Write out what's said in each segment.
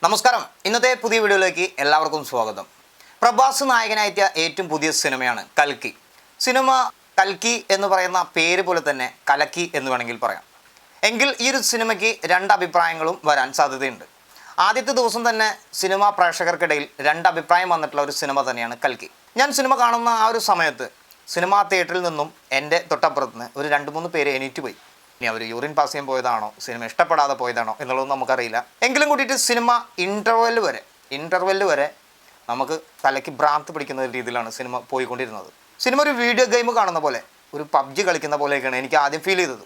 നമസ്കാരം. ഇന്നത്തെ പുതിയ വീഡിയോയിലേക്ക് എല്ലാവർക്കും സ്വാഗതം. പ്രഭാസ് നായകനായെത്തിയ ഏറ്റവും പുതിയ സിനിമയാണ് കൽക്കി. സിനിമ കൽക്കി എന്ന് പറയുന്ന പേര് പോലെ തന്നെ കലക്കി എന്ന് വേണമെങ്കിൽ പറയാം. എങ്കിൽ ഈ ഒരു സിനിമയ്ക്ക് രണ്ട് അഭിപ്രായങ്ങളും വരാൻ സാധ്യതയുണ്ട്. ആദ്യത്തെ ദിവസം തന്നെ സിനിമാ പ്രേക്ഷകർക്കിടയിൽ രണ്ട് അഭിപ്രായം വന്നിട്ടുള്ള ഒരു സിനിമ തന്നെയാണ് കൽക്കി. ഞാൻ സിനിമ കാണുന്ന ആ ഒരു സമയത്ത് സിനിമാ തിയേറ്ററിൽ നിന്നും എൻ്റെ തൊട്ടപ്പുറത്ത് നിന്ന് ഒരു 2-3 പേര് എണീറ്റ് പോയി. ഇനി അവർ യൂറിൻ പാസ് ചെയ്യാൻ പോയതാണോ, സിനിമ ഇഷ്ടപ്പെടാതെ പോയതാണോ എന്നുള്ളതൊന്നും നമുക്കറിയില്ല. എങ്കിലും കൂട്ടിയിട്ട് സിനിമ ഇൻ്റർവെല്ല് വരെ നമുക്ക് തലയ്ക്ക് ഭ്രാന്ത് പിടിക്കുന്ന രീതിയിലാണ് സിനിമ പോയിക്കൊണ്ടിരുന്നത്. സിനിമ ഒരു വീഡിയോ ഗെയിം കാണുന്ന പോലെ, ഒരു PUBG കളിക്കുന്ന പോലെയൊക്കെയാണ് എനിക്ക് ആദ്യം ഫീൽ ചെയ്തത്.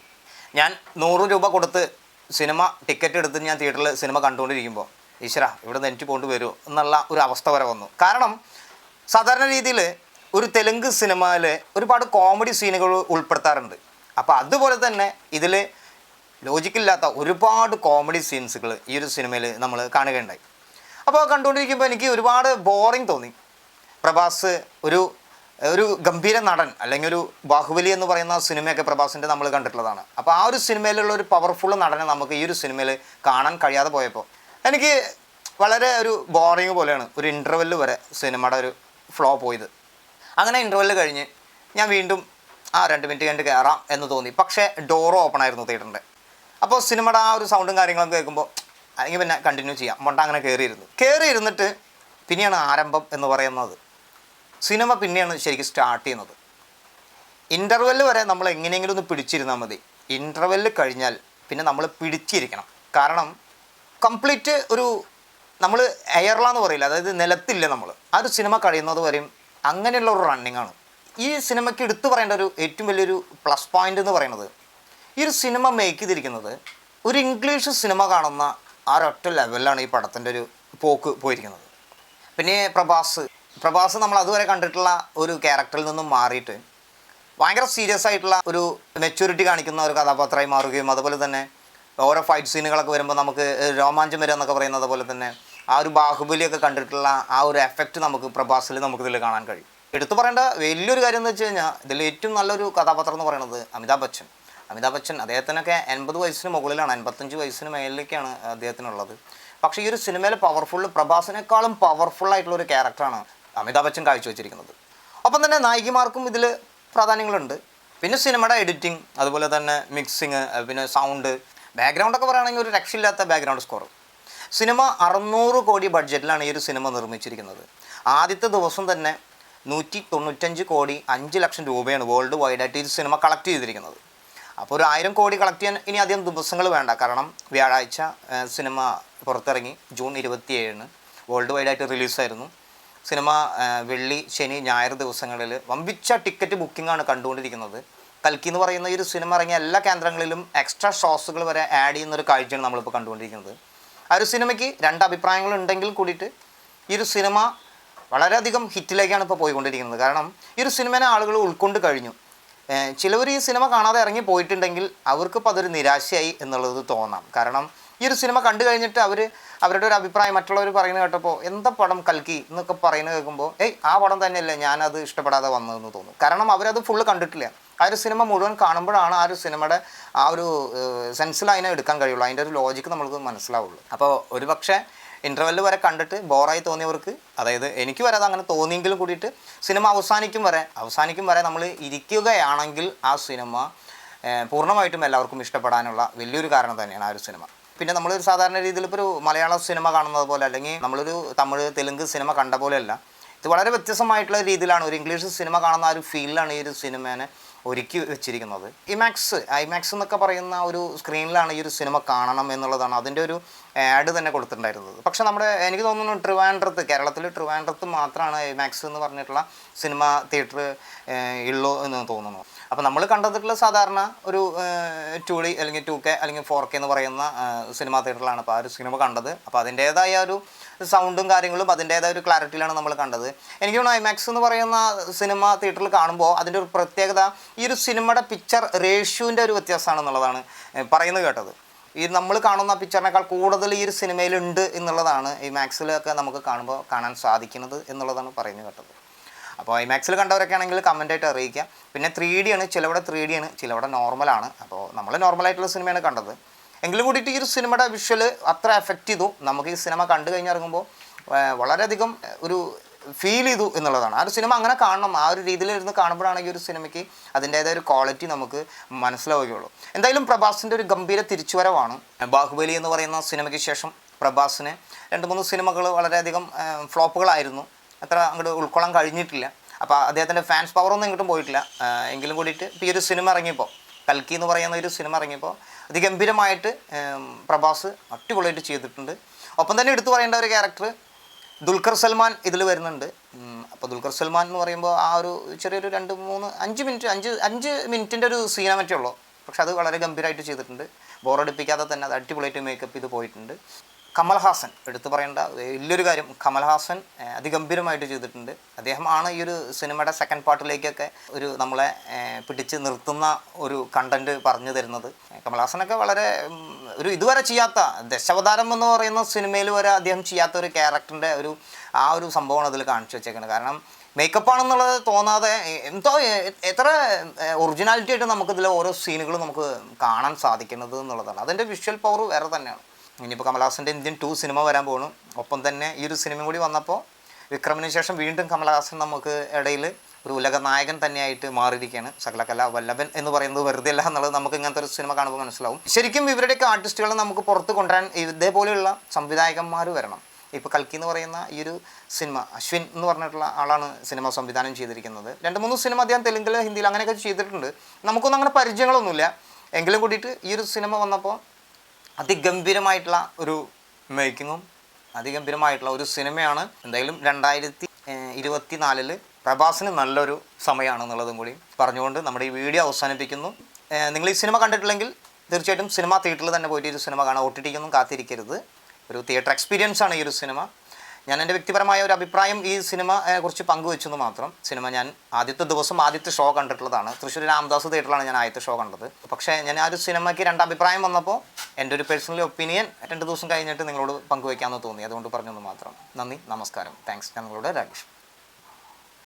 ഞാൻ 100 രൂപ കൊടുത്ത് സിനിമ ടിക്കറ്റ് എടുത്ത് ഞാൻ തിയേറ്ററിൽ സിനിമ കണ്ടുകൊണ്ടിരിക്കുമ്പോൾ ഈശ്വര ഇവിടെ നിന്ന് എനിക്ക് കൊണ്ടുവരുമോ എന്നുള്ള ഒരു അവസ്ഥ വരെ വന്നു. കാരണം സാധാരണ രീതിയിൽ ഒരു തെലുങ്ക് സിനിമയിൽ ഒരുപാട് കോമഡി സീനുകൾ ഉൾപ്പെടുത്താറുണ്ട്. അപ്പോൾ അതുപോലെ തന്നെ ഇതിൽ ലോജിക്കില്ലാത്ത ഒരുപാട് കോമഡി സീൻസുകൾ ഈ ഒരു സിനിമയിൽ നമ്മൾ കാണുകയുണ്ടായി. അപ്പോൾ കണ്ടുകൊണ്ടിരിക്കുമ്പോൾ എനിക്ക് ഒരുപാട് ബോറിങ് തോന്നി. പ്രഭാസ് ഒരു ഗംഭീര നടൻ, അല്ലെങ്കിൽ ഒരു ബാഹുബലി എന്ന് പറയുന്ന സിനിമയൊക്കെ പ്രഭാസിൻ്റെ നമ്മൾ കണ്ടിട്ടുള്ളതാണ്. അപ്പോൾ ആ ഒരു സിനിമയിലുള്ള ഒരു പവർഫുൾ നടനെ നമുക്ക് ഈ ഒരു സിനിമയിൽ കാണാൻ കഴിയാതെ പോയപ്പോൾ എനിക്ക് വളരെ ഒരു ബോറിങ് പോലെയാണ് ഒരു ഇൻ്റർവെല്ല് വരെ സിനിമയുടെ ഒരു ഫ്ലോ പോയത്. അങ്ങനെ ഇൻ്റർവെല്ല് കഴിഞ്ഞ് ഞാൻ വീണ്ടും 2 മിനിറ്റ് കഴിഞ്ഞ് കയറാം എന്ന് തോന്നി. പക്ഷേ ഡോറ് ഓപ്പൺ ആയിരുന്നു തിയേറ്ററിൻ്റെ. അപ്പോൾ സിനിമയുടെ ആ ഒരു സൗണ്ടും കാര്യങ്ങളൊക്കെ കേൾക്കുമ്പോൾ അല്ലെങ്കിൽ പിന്നെ കണ്ടിന്യൂ ചെയ്യാം മൊണ്ട അങ്ങനെ കയറിയിരുന്നിട്ട് പിന്നെയാണ് ആരംഭം എന്ന് പറയുന്നത്. സിനിമ പിന്നെയാണ് ശരിക്കും സ്റ്റാർട്ട് ചെയ്യുന്നത്. ഇൻ്റർവെല്ല് വരെ നമ്മൾ എങ്ങനെയെങ്കിലും ഒന്ന് പിടിച്ചിരുന്നാൽ മതി. ഇൻ്റർവെല്ല് കഴിഞ്ഞാൽ പിന്നെ നമ്മൾ പിടിച്ചിരിക്കണം. കാരണം കംപ്ലീറ്റ് നമ്മൾ എയർലാന്ന് പറയില്ല, അതായത് നിലത്തില്ല നമ്മൾ. ആ ഒരു സിനിമ കഴിയുന്നത് വരെയും അങ്ങനെയുള്ള ഒരു റണ്ണിങ്ങാണ്. ഈ സിനിമയ്ക്ക് എടുത്തു പറയേണ്ട ഒരു ഏറ്റവും വലിയൊരു പ്ലസ് പോയിൻ്റ് എന്ന് പറയുന്നത്, ഈ ഒരു സിനിമ മേക്ക് ചെയ്തിരിക്കുന്നത് ഒരു ഇംഗ്ലീഷ് സിനിമ കാണുന്ന ആ ഒരൊറ്റ ലെവലിലാണ് ഈ പടത്തിൻ്റെ ഒരു പോക്ക് പോയിരിക്കുന്നത്. പിന്നെ പ്രഭാസ് നമ്മൾ അതുവരെ കണ്ടിട്ടുള്ള ഒരു ക്യാരക്ടറിൽ നിന്നും മാറിയിട്ട് ഭയങ്കര സീരിയസ് ആയിട്ടുള്ള ഒരു മെച്യൂരിറ്റി കാണിക്കുന്ന ഒരു കഥാപാത്രമായി മാറുകയും, അതുപോലെ തന്നെ ഓരോ ഫൈറ്റ് സീനുകളൊക്കെ വരുമ്പോൾ നമുക്ക് രോമാഞ്ചം വരിക എന്നൊക്കെ പറയുന്നത് പോലെ തന്നെ ആ ഒരു ബാഹുബലിയൊക്കെ കണ്ടിട്ടുള്ള ആ ഒരു എഫക്റ്റ് നമുക്ക് പ്രഭാസിൽ നമുക്കിതിൽ കാണാൻ കഴിയും. എടുത്തു പറയേണ്ട വലിയൊരു കാര്യം എന്ന് വെച്ച് കഴിഞ്ഞാൽ ഇതിൽ ഏറ്റവും നല്ലൊരു കഥാപാത്രം എന്ന് പറയുന്നത് അമിതാഭ് ബച്ചൻ. അദ്ദേഹത്തിനൊക്കെ 80 വയസ്സിന് മുകളിലാണ്, 85 വയസ്സിന് മേലിലേക്കാണ് അദ്ദേഹത്തിനുള്ളത്. പക്ഷേ ഈ ഒരു സിനിമയിലെ പ്രഭാസിനേക്കാളും പവർഫുള്ളായിട്ടുള്ളൊരു ക്യാരക്ടറാണ് അമിതാഭ് ബച്ചൻ കാഴ്ചവെച്ചിരിക്കുന്നത്. ഒപ്പം തന്നെ നായികമാർക്കും ഇതിൽ പ്രാധാന്യങ്ങളുണ്ട്. പിന്നെ സിനിമയുടെ എഡിറ്റിംഗ്, അതുപോലെ തന്നെ മിക്സിങ്, പിന്നെ സൗണ്ട്, ബാക്ക്ഗ്രൗണ്ടൊക്കെ പറയുകയാണെങ്കിൽ ഒരു രക്ഷയില്ലാത്ത ബാക്ക്ഗ്രൗണ്ട് സ്കോർ. സിനിമ 600 കോടി ബഡ്ജറ്റിലാണ് ഈ ഒരു സിനിമ നിർമ്മിച്ചിരിക്കുന്നത്. ആദ്യത്തെ ദിവസം തന്നെ 195 കോടി 5 ലക്ഷം രൂപയാണ് വേൾഡ് വൈഡായിട്ട് ഈ സിനിമ കളക്ട് ചെയ്തിരിക്കുന്നത്. അപ്പോൾ ഒരു 1000 കോടി കളക്ട് ചെയ്യാൻ ഇനി അധികം ദിവസങ്ങൾ വേണ്ട. കാരണം വ്യാഴാഴ്ച സിനിമ പുറത്തിറങ്ങി, ജൂൺ 27 വേൾഡ് വൈഡായിട്ട് റിലീസായിരുന്നു. സിനിമ വെള്ളി, ശനി, ഞായർ ദിവസങ്ങളിൽ വമ്പിച്ച ടിക്കറ്റ് ബുക്കിംഗാണ് കണ്ടുകൊണ്ടിരിക്കുന്നത്. കൽക്കി എന്ന് പറയുന്ന ഈ ഒരു സിനിമ ഇറങ്ങിയ എല്ലാ കേന്ദ്രങ്ങളിലും എക്സ്ട്രാ ഷോസുകൾ വരെ ആഡ് ചെയ്യുന്നൊരു കാഴ്ചയാണ് നമ്മളിപ്പോൾ കണ്ടുകൊണ്ടിരിക്കുന്നത്. ആ ഒരു സിനിമയ്ക്ക് രണ്ട് അഭിപ്രായങ്ങളുണ്ടെങ്കിൽ കൂടിയിട്ട് ഈ ഒരു സിനിമ വളരെയധികം ഹിറ്റിലേക്കാണ് ഇപ്പോൾ പോയിക്കൊണ്ടിരിക്കുന്നത്. കാരണം ഈ ഒരു സിനിമയെ ആളുകൾ ഉൾക്കൊണ്ട് കഴിഞ്ഞു. ചിലവർ ഈ സിനിമ കാണാതെ ഇറങ്ങി പോയിട്ടുണ്ടെങ്കിൽ അവർക്കിപ്പോൾ അതൊരു നിരാശയായി എന്നുള്ളത് തോന്നാം. കാരണം ഈ ഒരു സിനിമ കണ്ടു കഴിഞ്ഞിട്ട് അവരുടെ ഒരു അഭിപ്രായം മറ്റുള്ളവർ പറയുന്നത് കേട്ടപ്പോൾ എന്താ പടം കൽക്കി എന്നൊക്കെ പറയുന്നത് കേൾക്കുമ്പോൾ ആ പടം തന്നെയല്ലേ ഞാനത് ഇഷ്ടപ്പെടാതെ വന്നതെന്ന് തോന്നും. കാരണം അവരത് ഫുള്ള് കണ്ടിട്ടില്ല. ആ ഒരു സിനിമ മുഴുവൻ കാണുമ്പോഴാണ് ആ ഒരു സിനിമയുടെ ആ ഒരു സെൻസിൽ അതിനെ എടുക്കാൻ കഴിയുള്ളൂ, അതിൻ്റെ ഒരു ലോജിക്ക് നമ്മൾക്ക് മനസ്സിലാവുള്ളൂ. അപ്പോൾ ഒരു പക്ഷേ ഇൻ്റർവെല്ല് വരെ കണ്ടിട്ട് ബോറായി തോന്നിയവർക്ക്, അതായത് എനിക്ക് വരെ അത് അങ്ങനെ തോന്നിയെങ്കിലും കൂടിയിട്ട് സിനിമ അവസാനിക്കും വരെ നമ്മൾ ഇരിക്കുകയാണെങ്കിൽ ആ സിനിമ പൂർണ്ണമായിട്ടും എല്ലാവർക്കും ഇഷ്ടപ്പെടാനുള്ള വലിയൊരു കാരണം തന്നെയാണ് ആ ഒരു സിനിമ. പിന്നെ നമ്മളൊരു സാധാരണ രീതിയിൽ ഇപ്പോൾ ഒരു മലയാള സിനിമ കാണുന്നത് പോലെ, അല്ലെങ്കിൽ നമ്മളൊരു തമിഴ്, തെലുങ്ക് സിനിമ കണ്ട പോലെയല്ല. ഇത് വളരെ വ്യത്യസ്തമായിട്ടുള്ള രീതിയിലാണ്, ഒരു ഇംഗ്ലീഷ് സിനിമ കാണുന്ന ആ ഒരു ഫീലിലാണ് ഈ ഒരു സിനിമേനെ ഒരുക്കി വെച്ചിരിക്കുന്നത്. ഐമാക്സ് എന്നൊക്കെ പറയുന്ന ഒരു സ്ക്രീനിലാണ് ഈ ഒരു സിനിമ കാണണം എന്നുള്ളതാണ് അതിൻ്റെ ഒരു ആഡ് തന്നെ കൊടുത്തിട്ടുണ്ടായിരുന്നത്. പക്ഷേ എനിക്ക് തോന്നുന്നു കേരളത്തിൽ ട്രിവാൻഡ്രത്ത് മാത്രമാണ് ഐമാക്സ് എന്ന് പറഞ്ഞിട്ടുള്ള സിനിമ തിയേറ്റർ ഉള്ളൂ എന്ന് തോന്നുന്നു. അപ്പോൾ നമ്മൾ കണ്ടിട്ടുള്ള സാധാരണ ഒരു 2D അല്ലെങ്കിൽ 2K അല്ലെങ്കിൽ 4K എന്ന് പറയുന്ന സിനിമാ തിയേറ്ററിലാണ് അപ്പോൾ ആ ഒരു സിനിമ കണ്ടത്. അപ്പോൾ അതിൻ്റേതായ ഒരു സൗണ്ടും കാര്യങ്ങളും അതിൻ്റേതായ ഒരു ക്ലാരിറ്റിയിലാണ് നമ്മൾ കണ്ടത്. എനിക്ക് തോന്നുന്നു ഐമാക്സ് എന്ന് പറയുന്ന സിനിമ തിയേറ്ററിൽ കാണുമ്പോൾ അതിൻ്റെ ഒരു പ്രത്യേകത ഈ ഒരു സിനിമയുടെ പിക്ചർ റേഷ്യോൻ്റെ ഒരു വ്യത്യാസമാണെന്നുള്ളതാണ് പറയുന്നത് കേട്ടത്. ഈ നമ്മൾ കാണുന്ന പിക്ചറിനേക്കാൾ കൂടുതൽ ഈ ഒരു സിനിമയിലുണ്ട് എന്നുള്ളതാണ് ഈ മാക്സിലൊക്കെ നമുക്ക് കാണാൻ സാധിക്കുന്നത് എന്നുള്ളതാണ് പറയുന്നത് കേട്ടത്. അപ്പോൾ ഐമാക്സിൽ കണ്ടവരൊക്കെ ആണെങ്കിൽ കമൻറ്റായിട്ട് അറിയിക്കാം. പിന്നെ 3D ആണ്, ചിലവിടെ 3D ആണ്, ചിലവിടെ നോർമലാണ്. അപ്പോൾ നമ്മൾ നോർമലായിട്ടുള്ള സിനിമയാണ് കണ്ടത്. എങ്കിലും കൂടിയിട്ട് ഈ ഒരു സിനിമയുടെ വിഷ്വൽ അത്ര എഫക്റ്റ് ചെയ്തു. നമുക്ക് ഈ സിനിമ കണ്ടു കഴിഞ്ഞിറങ്ങുമ്പോൾ വളരെയധികം ഒരു ഫീൽ ചെയ്തു എന്നുള്ളതാണ്. ആ ഒരു സിനിമ അങ്ങനെ കാണണം. ആ ഒരു രീതിയിലിരുന്ന് കാണുമ്പോഴാണ് ഈ ഒരു സിനിമയ്ക്ക് അതിൻ്റേതായ ഒരു ക്വാളിറ്റി നമുക്ക് മനസ്സിലാവുകയുള്ളൂ. എന്തായാലും പ്രഭാസിൻ്റെ ഒരു ഗംഭീര തിരിച്ചുവരവാണ്. ബാഹുബലി എന്ന് പറയുന്ന സിനിമയ്ക്ക് ശേഷം പ്രഭാസിന് 2-3 സിനിമകൾ വളരെയധികം ഫ്ലോപ്പുകളായിരുന്നു. അത്ര അങ്ങോട്ട് ഉൾക്കൊള്ളാൻ കഴിഞ്ഞിട്ടില്ല. അപ്പോൾ അദ്ദേഹത്തിൻ്റെ ഫാൻസ് പവറൊന്നും ഇങ്ങോട്ടും പോയിട്ടില്ല. എങ്കിലും കൂടിയിട്ട് ഇപ്പോൾ ഈ ഒരു സിനിമ ഇറങ്ങിയപ്പോൾ, കൽക്കി എന്ന് പറയുന്ന ഒരു സിനിമ ഇറങ്ങിയപ്പോൾ അതിഗംഭീരമായിട്ട് പ്രഭാസ് അടിപൊളിയായിട്ട് ചെയ്തിട്ടുണ്ട്. ഒപ്പം തന്നെ എടുത്തു പറയേണ്ട ഒരു ക്യാരക്ടർ ദുൽഖർ സൽമാൻ ഇതിൽ വരുന്നുണ്ട്. അപ്പോൾ ദുൽഖർ സൽമാൻ എന്ന് പറയുമ്പോൾ ആ ഒരു ചെറിയൊരു 5 മിനിറ്റിൻ്റെ ഒരു സീനമറ്റേ ഉള്ളൂ. പക്ഷെ അത് വളരെ ഗംഭീരമായിട്ട് ചെയ്തിട്ടുണ്ട്. ബോറടിപ്പിക്കാതെ തന്നെ അത് അടിപൊളിയായിട്ട് മേക്കപ്പ് ചെയ്ത് പോയിട്ടുണ്ട്. കമൽഹാസൻ എടുത്തു പറയേണ്ട വലിയൊരു കാര്യം, കമൽഹാസൻ അതിഗംഭീരമായിട്ട് ചെയ്തിട്ടുണ്ട്. അദ്ദേഹമാണ് ഈ ഒരു സിനിമയുടെ സെക്കൻഡ് പാർട്ടിലേക്കൊക്കെ ഒരു നമ്മളെ പിടിച്ച് നിർത്തുന്ന ഒരു കണ്ടൻറ്റ് പറഞ്ഞു തരുന്നത്. കമൽഹാസനൊക്കെ വളരെ ഒരു ഇതുവരെ ചെയ്യാത്ത, ദശാവതാരം എന്ന് പറയുന്ന സിനിമയിൽ വരെ അദ്ദേഹം ചെയ്യാത്ത ഒരു ക്യാരക്ടറിൻ്റെ ആ ഒരു സംഭവമാണ് അതിൽ കാണിച്ചു വെച്ചേക്കുന്നത്. കാരണം മേക്കപ്പാണെന്നുള്ളത് തോന്നാതെ എന്തോ എത്ര ഒറിജിനാലിറ്റി ആയിട്ട് നമുക്കിതിൽ ഓരോ സീനുകളും നമുക്ക് കാണാൻ സാധിക്കുന്നത് എന്നുള്ളതാണ്. അതിൻ്റെ വിഷ്വൽ പവർ വേറെ തന്നെയാണ്. ഇനിയിപ്പോൾ കമൽഹാസൻ്റെ ഇന്ത്യൻ 2 സിനിമ വരാൻ പോകണം. ഒപ്പം തന്നെ ഈ ഒരു സിനിമ കൂടി വന്നപ്പോൾ വിക്രമിന് ശേഷം വീണ്ടും കമൽഹാസൻ നമുക്ക് ഇടയിൽ ഒരു ഉലക നായകൻ തന്നെയായിട്ട് മാറിയിരിക്കുകയാണ്. സകലകല വല്ലഭൻ എന്ന് പറയുന്നത് വെറുതെ അല്ല എന്നുള്ളത് നമുക്ക് ഇങ്ങനത്തെ ഒരു സിനിമ കാണുമ്പോൾ മനസ്സിലാവും. ശരിക്കും ഇവരുടെയൊക്കെ ആർട്ടിസ്റ്റുകളെ നമുക്ക് പുറത്ത് കൊണ്ടുവരാൻ ഇതേപോലെയുള്ള സംവിധായകന്മാർ വരണം. ഇപ്പോൾ കൽക്കി എന്ന് പറയുന്ന ഈ ഒരു സിനിമ അശ്വിൻ എന്ന് പറഞ്ഞിട്ടുള്ള ആളാണ് സിനിമ സംവിധാനം ചെയ്തിരിക്കുന്നത്. 2-3 സിനിമ അദ്ദേഹം തെലുങ്കിൽ, ഹിന്ദിയിൽ അങ്ങനെയൊക്കെ ചെയ്തിട്ടുണ്ട്. നമുക്കൊന്നും അങ്ങനെ പരിചയങ്ങളൊന്നുമില്ല. എങ്കിലും കൂടിയിട്ട് ഈ ഒരു സിനിമ വന്നപ്പോൾ അതിഗംഭീരമായിട്ടുള്ള ഒരു മേക്കിങ്ങും അതിഗംഭീരമായിട്ടുള്ള ഒരു സിനിമയാണ്. എന്തായാലും 2024 പ്രഭാസിന് നല്ലൊരു സമയമാണെന്നുള്ളതും കൂടി പറഞ്ഞുകൊണ്ട് നമ്മുടെ ഈ വീഡിയോ അവസാനിപ്പിക്കുന്നു. നിങ്ങൾ ഈ സിനിമ കണ്ടിട്ടില്ലെങ്കിൽ തീർച്ചയായിട്ടും സിനിമ തിയേറ്ററിൽ തന്നെ പോയിട്ട് ഈ സിനിമ കാണാൻ, OTT-ക്കൊന്നും കാത്തിരിക്കരുത്. ഒരു തിയേറ്റർ എക്സ്പീരിയൻസ് ആണ് ഈ ഒരു സിനിമ. ഞാൻ എൻ്റെ വ്യക്തിപരമായ ഒരു അഭിപ്രായം ഈ സിനിമ കുറിച്ച് പങ്കുവെച്ചെന്ന് മാത്രം. സിനിമ ഞാൻ ആദ്യത്തെ ഷോ കണ്ടിട്ടുള്ളതാണ്. തൃശ്ശൂർ രാംദാസ് തിയേറ്ററിലാണ് ഞാൻ ആദ്യത്തെ ഷോ കണ്ടത്. പക്ഷേ ഞാൻ ആ ഒരു സിനിമയ്ക്ക് 2 അഭിപ്രായം വന്നപ്പോൾ എൻ്റെ ഒരു പേഴ്സണൽ ഒപ്പീനിയൻ 2 ദിവസം കഴിഞ്ഞിട്ട് നിങ്ങളോട് പങ്കുവയ്ക്കാമെന്ന് തോന്നി. അതുകൊണ്ട് പറഞ്ഞൊന്ന് മാത്രം. നന്ദി, നമസ്കാരം. താങ്ക്സ്. ഞാൻ നിങ്ങളുടെ രാജേഷ്.